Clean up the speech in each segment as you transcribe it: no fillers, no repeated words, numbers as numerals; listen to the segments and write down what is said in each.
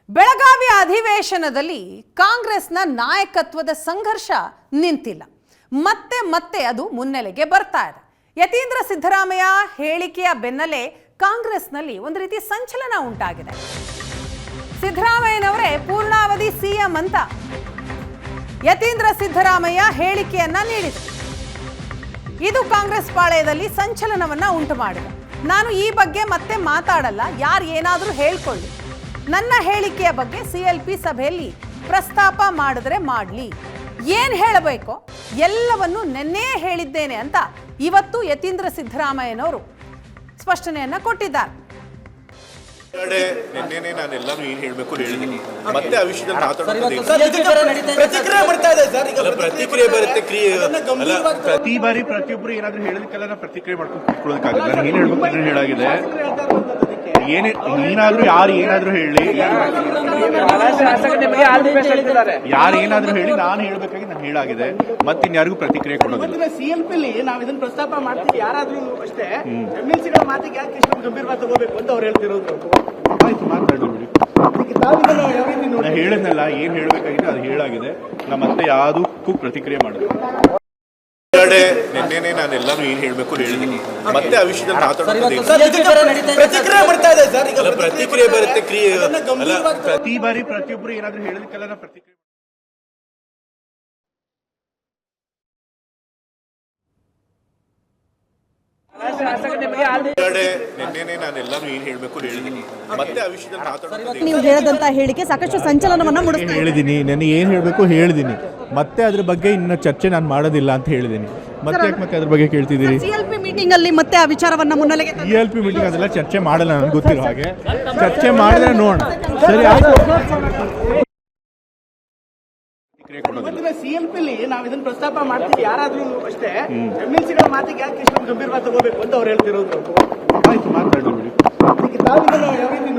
ಬೆಳಗಾವಿ ಅಧಿವೇಶನದಲ್ಲಿ ಕಾಂಗ್ರೆಸ್ನ ನಾಯಕತ್ವದ ಸಂಘರ್ಷ ನಿಂತಿಲ್ಲ. ಮತ್ತೆ ಮತ್ತೆ ಅದು ಮುನ್ನೆಲೆಗೆ ಬರ್ತಾ ಇದೆ. ಯತೀಂದ್ರ ಸಿದ್ದರಾಮಯ್ಯ ಹೇಳಿಕೆಯ ಬೆನ್ನಲ್ಲೇ ಕಾಂಗ್ರೆಸ್ನಲ್ಲಿ ಒಂದು ರೀತಿ ಸಂಚಲನ ಉಂಟಾಗಿದೆ. ಸಿದ್ದರಾಮಯ್ಯನವರೇ ಪೂರ್ಣಾವಧಿ ಸಿಎಂ ಅಂತ ಯತೀಂದ್ರ ಸಿದ್ದರಾಮಯ್ಯ ಹೇಳಿಕೆಯನ್ನ ನೀಡಿದರು. ಇದು ಕಾಂಗ್ರೆಸ್ ಪಾಳೆಯದಲ್ಲಿ ಸಂಚಲನವನ್ನ ಉಂಟು ಮಾಡಿದೆ. ನಾನು ಈ ಬಗ್ಗೆ ಮತ್ತೆ ಮಾತಾಡಲ್ಲ, ಯಾರು ಏನಾದರೂ ಹೇಳ್ಕೊಳ್ಳಿ, ನನ್ನ ಹೇಳಿಕೆಯ ಬಗ್ಗೆ CLP ಸಭೆಯಲ್ಲಿ ಪ್ರಸ್ತಾಪ ಮಾಡಿದ್ರೆ ಮಾಡಲಿ, ಏನು ಹೇಳಬೇಕೋ ಎಲ್ಲವನ್ನು ನೆನ್ನೆ ಹೇಳಿದ್ದೇನೆ ಅಂತ ಇವತ್ತು ಯತೀಂದ್ರ ಸಿದ್ದರಾಮಯ್ಯನವರು ಸ್ಪಷ್ಟನೆಯನ್ನ ಕೊಟ್ಟಿದ್ದಾರೆ. ನಿನ್ನೆ ನಾನೆಲ್ಲಾನು ಏನು ಹೇಳಬೇಕು ಹೇಳಿದ್ದೀನಿ. ಮತ್ತೆ ಆ ವಿಷಯದಲ್ಲಿ ಪ್ರತಿಕ್ರಿಯೆ ಬರುತ್ತೆ. ಪ್ರತಿ ಬಾರಿ ಪ್ರತಿಯೊಬ್ಬರು ಏನಾದ್ರೂ ಹೇಳೋದಕ್ಕೆಲ್ಲ ನಾವು ಪ್ರತಿಕ್ರಿಯೆ ಮಾಡ್ಕೊಳ್ಳೋದಕ್ಕಾಗಲ್ಲ. ನಾನು ಏನು ಹೇಳ್ಬೇಕು ಅದನ್ನ ಹೇಳಾಗಿದೆ. ಏನಾದ್ರೂ ಯಾರು ಏನಾದ್ರೂ ಹೇಳಿ, ಯಾರು ಏನಾದ್ರೂ ಹೇಳಿ, ನಾನು ಹೇಳ್ಬೇಕಾಗಿ ನಾನು ಹೇಳಾಗಿದೆ. ಮತ್ತಿನ್ಯಾರಿಗೂ ಪ್ರತಿಕ್ರಿಯೆ ಕೊಡೋದಿಲ್ಲ. CLP ನಾವು ಇದನ್ನ ಪ್ರಸ್ತಾಪ ಮಾಡ್ತೀವಿ, ಯಾರಾದ್ರೂ ಅಷ್ಟೇ MLCಗಳ ಮಾತಿಗೆ ಯಾಕೆ ಇಷ್ಟೊಂದು ಗಂಭೀರವಾಗಿ ತಗೋಬೇಕು ಅಂತ ಅವ್ರು ಹೇಳ್ತಿರೋದು. ಆಯ್ತು, ಮಾತಾಡೋದು. ನಾನು ಹೇಳಿದ್ನಲ್ಲ, ಏನ್ ಹೇಳ್ಬೇಕಾಗಿದೆ ಅದು ಹೇಳಾಗಿದೆ. ನಾ ಮತ್ತೆ ಯಾವುದಕ್ಕೂ ಪ್ರತಿಕ್ರಿಯೆ ಮಾಡೋದು. ನಿನ್ನೆ ನಾನೆಲ್ಲಾನು ಏನು ಹೇಳ್ಬೇಕು ಹೇಳಿದ್ದೀನಿ. ಮತ್ತೆ ಆ ವಿಷಯದಲ್ಲಿ ಪ್ರತಿಕ್ರಿಯೆ ಬರುತ್ತೆ. ಪ್ರತಿ ಬಾರಿ ಪ್ರತಿಯೊಬ್ಬರು ಏನಾದ್ರೂ ಹೇಳೋದಕ್ಕೆಲ್ಲ ನಾವು ಪ್ರತಿಕ್ರಿಯೆ. ನಿನ್ನೆ ನಾನೆಲ್ಲಾನು ಏನು ಹೇಳ್ಬೇಕು ಹೇಳಿದ್ದೀನಿ. ಮತ್ತೆ ಆ ವಿಷಯದಲ್ಲಿ ನೀವು ಹೇಳದಂತ ಹೇಳಿಕೆ ಸಾಕಷ್ಟು ಸಂಚಲನವನ್ನ ಮೂಡಿಸ್ತಾ ಇದೆ. ಹೇಳಿದ್ದೀನಿ, ನಾನು ಏನು ಹೇಳಬೇಕು ಹೇಳಿದ್ದೀನಿ. ಮತ್ತೆ ಅದ್ರ ಬಗ್ಗೆ ಇನ್ನ ಚರ್ಚೆ ನಾನು ಮಾಡೋದಿಲ್ಲ ಅಂತ ಹೇಳಿದ್ದೀನಿ. ಮತ್ತೆ ಯಾಕೆ ಮತ್ತೆ ಅದ್ರ ಬಗ್ಗೆ ಕೇಳ್ತಿದ್ದೀರಿ? CLP ಮೀಟಿಂಗ್ ಅಲ್ಲಿ ಮತ್ತೆ ಆ ವಿಚಾರವನ್ನ ಮುನ್ನೆಲೆಗೆ CLP ಮೀಟಿಂಗ್ ಅದೆಲ್ಲ ಚರ್ಚೆ ಮಾಡಲ್ಲ, ನನಗೆ ಗೊತ್ತಿರೋ ಹಾಗೆ. ಚರ್ಚೆ ಮಾಡಿದ್ರೆ ನೋಡೋಣ. ಸರಿ, ಆಯ್ತು. CLP ನಾವು ಇದನ್ನ ಪ್ರಸ್ತಾಪ ಮಾಡ್ತೀವಿ, ಯಾರಾದ್ರೂ ಅಷ್ಟೇ MLCಗಳ ಮಾತಿಗೆ ಯಾಕೆ ಇಷ್ಟೊಂದು ಗಂಭೀರವಾಗಿ ತಗೋಬೇಕು ಅಂತ ಅವ್ರು ಹೇಳ್ತಿರೋದು. ಆಯ್ತು, ಮಾತಾಡೋದು.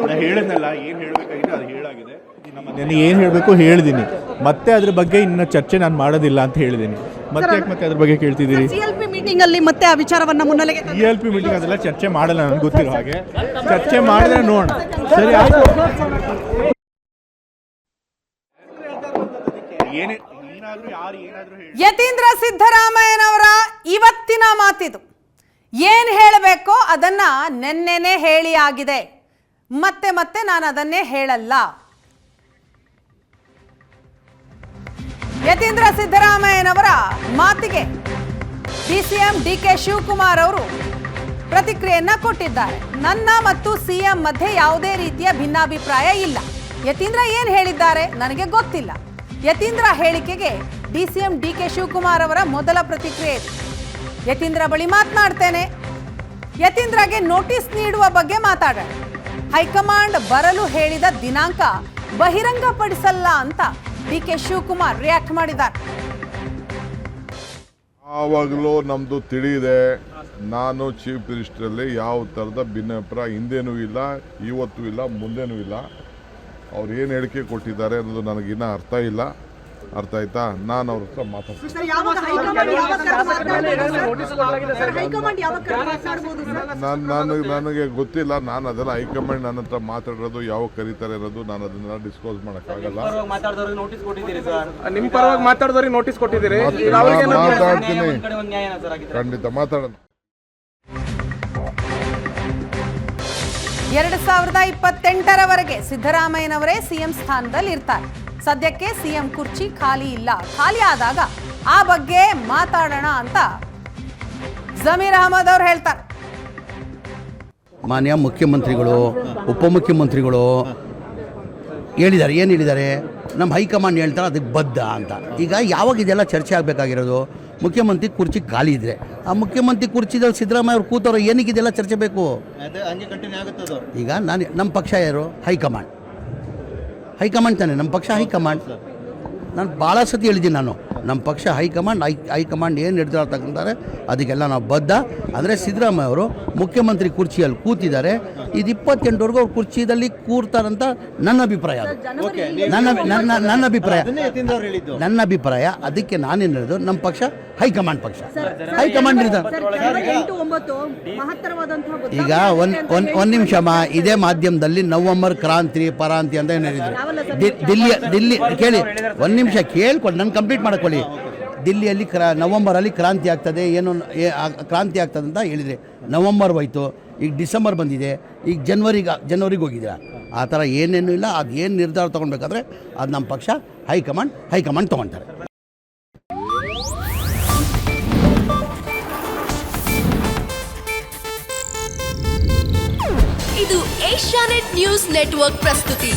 ನಾನು ಹೇಳಿದ್ನಲ್ಲ, ಏನ್ ಹೇಳ್ಬೇಕಾಗಿದೆ ಅದು ಹೇಳಾಗಿದೆ. ನಾನು ಏನ್ ಹೇಳ್ಬೇಕು ಹೇಳಿದ್ದೀನಿ. ಮತ್ತೆ ಅದ್ರ ಬಗ್ಗೆ ಇನ್ನ ಚರ್ಚೆ ನಾನು ಮಾಡೋದಿಲ್ಲ ಅಂತ ಹೇಳಿದ್ದೀನಿ. ಮತ್ತೆ ಯಾಕೆ ಮತ್ತೆ ಅದ್ರ ಬಗ್ಗೆ ಕೇಳ್ತಿದ್ದೀರಿ? CLP ಮೀಟಿಂಗ್ ಅಲ್ಲಿ ಮತ್ತೆ ಆ ವಿಚಾರವನ್ನ ಮುನ್ನೆಲೆಗೆ CLP ಮೀಟಿಂಗ್ ಅದೆಲ್ಲ ಚರ್ಚೆ ಮಾಡಲ್ಲ, ನನಗೆ ಗೊತ್ತಿರೋ ಹಾಗೆ. ಚರ್ಚೆ ಮಾಡಿದ್ರೆ ನೋಡೋಣ. ಸರಿ, ಆಯ್ತು. ಯತೀಂದ್ರ ಸಿದ್ದರಾಮಯ್ಯನವರ ಇವತ್ತಿನ ಮಾತಿದು. ಏನ್ ಹೇಳಬೇಕೋ ಅದನ್ನ ನೆನ್ನೆನೆ ಹೇಳಿ ಆಗಿದೆ. ಮತ್ತೆ ಮತ್ತೆ ನಾನು ಅದನ್ನೇ ಹೇಳಲ್ಲ. ಯತೀಂದ್ರ ಸಿದ್ದರಾಮಯ್ಯನವರ ಮಾತಿಗೆ DCM DK ಶಿವಕುಮಾರ್ ಅವರು ಪ್ರತಿಕ್ರಿಯೆಯನ್ನ ಕೊಟ್ಟಿದ್ದಾರೆ. ನನ್ನ ಮತ್ತು CM ಮಧ್ಯೆ ಯಾವುದೇ ರೀತಿಯ ಭಿನ್ನಾಭಿಪ್ರಾಯ ಇಲ್ಲ. ಯತೀಂದ್ರ ಏನ್ ಹೇಳಿದ್ದಾರೆ ನನಗೆ ಗೊತ್ತಿಲ್ಲ. ಯತೀಂದ್ರ ಹೇಳಿಕೆಗೆ DCM DK ಶಿವಕುಮಾರ್ ಅವರ ಮೊದಲ ಪ್ರತಿಕ್ರಿಯೆ ಇದೆ. ಯತೀಂದ್ರ ಬಳಿ ಮಾತನಾಡ್ತೇನೆ, ಯತೀಂದ್ರಗೆ ನೋಟಿಸ್ ನೀಡುವ ಬಗ್ಗೆ ಮಾತಾಡೋಣ. ಹೈಕಮಾಂಡ್ ಬರಲು ಹೇಳಿದ ದಿನಾಂಕ ಬಹಿರಂಗಪಡಿಸಲ್ಲ ಅಂತ DK ಶಿವಕುಮಾರ್ ರಿಯಾಕ್ಟ್ ಮಾಡಿದ್ದಾರೆ. ಆವಾಗಲೂ ನಮ್ಮದು ತಿಳಿಯಿದೆ. ನಾನು ಚೀಫ್ ಮಿನಿಸ್ಟ್ರಲ್ಲಿ ಯಾವ ಥರದ ಭಿನ್ನಾಭಿಪ್ರಾಯ ಹಿಂದೇನೂ ಇಲ್ಲ, ಇವತ್ತೂ ಇಲ್ಲ, ಮುಂದೇನೂ ಇಲ್ಲ. ಅವ್ರು ಏನು ಹೇಳಿಕೆ ಕೊಟ್ಟಿದ್ದಾರೆ ಅನ್ನೋದು ನನಗಿನ್ನ ಅರ್ಥ ಇಲ್ಲ. ಅರ್ಥ ಆಯ್ತಾ? ನಾನು ಅವ್ರ ಹತ್ರ ಮಾತಾಡ್ತೀನಿ. ನನಗೆ ಗೊತ್ತಿಲ್ಲ. ನಾನು ಅದೆಲ್ಲ ಹೈಕಮಾಂಡ್ ನನ್ನ ಹತ್ರ ಮಾತಾಡೋದು, ಯಾವಾಗ ಕರೀತಾರೆ ಅನ್ನೋದು ನಾನು ಅದನ್ನೆಲ್ಲ ಡಿಸ್ಕ್ಲೋಸ್ ಮಾಡೋಕ್ಕಾಗಲ್ಲ. ನಿಮ್ಮ ಪರವಾಗಿ ಮಾತಾಡಿದವ್ರಿಗೆ ನೋಟಿಸ್ ಕೊಟ್ಟಿದ್ದೀರಿ? ಮಾತಾಡ್ತೀನಿ, ಖಂಡಿತ ಮಾತಾಡೋಣ. 2028ರವರೆಗೆ ಸಿದ್ದರಾಮಯ್ಯನವರೇ CM ಸ್ಥಾನದಲ್ಲಿ ಇರ್ತಾರೆ. ಸದ್ಯಕ್ಕೆ CM ಕುರ್ಚಿ ಖಾಲಿ ಇಲ್ಲ. ಖಾಲಿ ಆದಾಗ ಆ ಬಗ್ಗೆ ಮಾತಾಡೋಣ ಅಂತ ಜಮೀರ್ ಅಹಮದ್ ಅವರು ಹೇಳ್ತಾರೆ. ಮಾನ್ಯ ಮುಖ್ಯಮಂತ್ರಿಗಳು, ಉಪಮುಖ್ಯಮಂತ್ರಿಗಳು ಹೇಳಿದ್ದಾರೆ. ಏನು ಹೇಳಿದ್ದಾರೆ? ನಮ್ಮ ಹೈಕಮಾಂಡ್ ಹೇಳ್ತಾರೆ ಅದಕ್ಕೆ ಬದ್ಧ ಅಂತ. ಈಗ ಯಾವಾಗ ಇದೆಲ್ಲ ಚರ್ಚೆ ಆಗಬೇಕಾಗಿರೋದು? ಮುಖ್ಯಮಂತ್ರಿ ಕುರ್ಚಿ ಖಾಲಿ ಇದ್ದರೆ ಆ ಮುಖ್ಯಮಂತ್ರಿ ಕುರ್ಚಿದಲ್ಲಿ ಸಿದ್ದರಾಮಯ್ಯ ಅವ್ರು ಕೂತವ್ರು, ಏನಕ್ಕೆ ಇದೆಲ್ಲ ಚರ್ಚೆ ಬೇಕು? ಈಗ ನಮ್ಮ ಪಕ್ಷ ಯಾರು? ಹೈಕಮಾಂಡ್ ತಾನೆ ನಮ್ಮ ಪಕ್ಷ. ಹೈಕಮಾಂಡ್ ನಾನು ಭಾಳ ಸತಿ ಹೇಳಿದ್ದೀನಿ. ನಾನು ನಮ್ಮ ಪಕ್ಷ ಹೈಕಮಾಂಡ್ ಏನು ನಿರ್ಧಾರ ತಗೊಂತಾರೆ ಅದಕ್ಕೆಲ್ಲ ನಾವು ಬದ್ಧ. ಅಂದರೆ ಸಿದ್ದರಾಮಯ್ಯ ಅವರು ಮುಖ್ಯಮಂತ್ರಿ ಕುರ್ಚಿಯಲ್ಲಿ ಕೂತಿದ್ದಾರೆ, ಇದು 28ವರೆಗೂ ಅವ್ರು ಕುರ್ಚಿಯಲ್ಲಿ ಕೂರ್ತಾರಂತ ನನ್ನ ಅಭಿಪ್ರಾಯ. ನನ್ನ ಅಭಿಪ್ರಾಯ ಅದಕ್ಕೆ ನಾನೇನು ಹೇಳಿದ್ರು, ನಮ್ಮ ಪಕ್ಷ ಹೈಕಮಾಂಡ್ ಹೈಕಮಾಂಡ್ ನಿರ್ಧಾರ. ಈಗ ಒಂದು ನಿಮಿಷಮ್ಮ, ಇದೇ ಮಾಧ್ಯಮದಲ್ಲಿ ನವಂಬರ್ ಕ್ರಾಂತಿ ಪರಾಂತಿ ಅಂತ ಏನು ಹೇಳಿದ್ರು. ದಿಲ್ಲಿ ಕೇಳಿ, ಒಂದು ನಿಮಿಷ ಕೇಳ್ಕೊಳ್ಳಿ, ನಾನು ಕಂಪ್ಲೀಟ್ ಮಾಡ್ಕೊಳ್ಳಿ. ದಿಲ್ಲಿಯಲ್ಲಿ ನವಂಬರಲ್ಲಿ ಕ್ರಾಂತಿ ಆಗ್ತದೆ, ಏನು ಕ್ರಾಂತಿ ಆಗ್ತದೆ ಅಂತ ಹೇಳಿದರೆ ನವಂಬರ್ ಹೋಯ್ತು, ಈಗ ಡಿಸೆಂಬರ್ ಬಂದಿದೆ, ಈಗ ಜನವರಿಗೆ ಹೋಗಿದ್ದೀರಾ. ಆ ಥರ ಏನೇನು ಇಲ್ಲ. ಅದು ಏನು ನಿರ್ಧಾರ ತೊಗೊಳ್ಬೇಕಾದ್ರೆ ಅದು ನಮ್ಮ ಪಕ್ಷ ಹೈಕಮಾಂಡ್ ತೊಗೊಳ್ತಾರೆ. ಇದು ಏಷ್ಯಾನೆಟ್ ನ್ಯೂಸ್ ನೆಟ್ವರ್ಕ್ ಪ್ರಸ್ತುತಿ.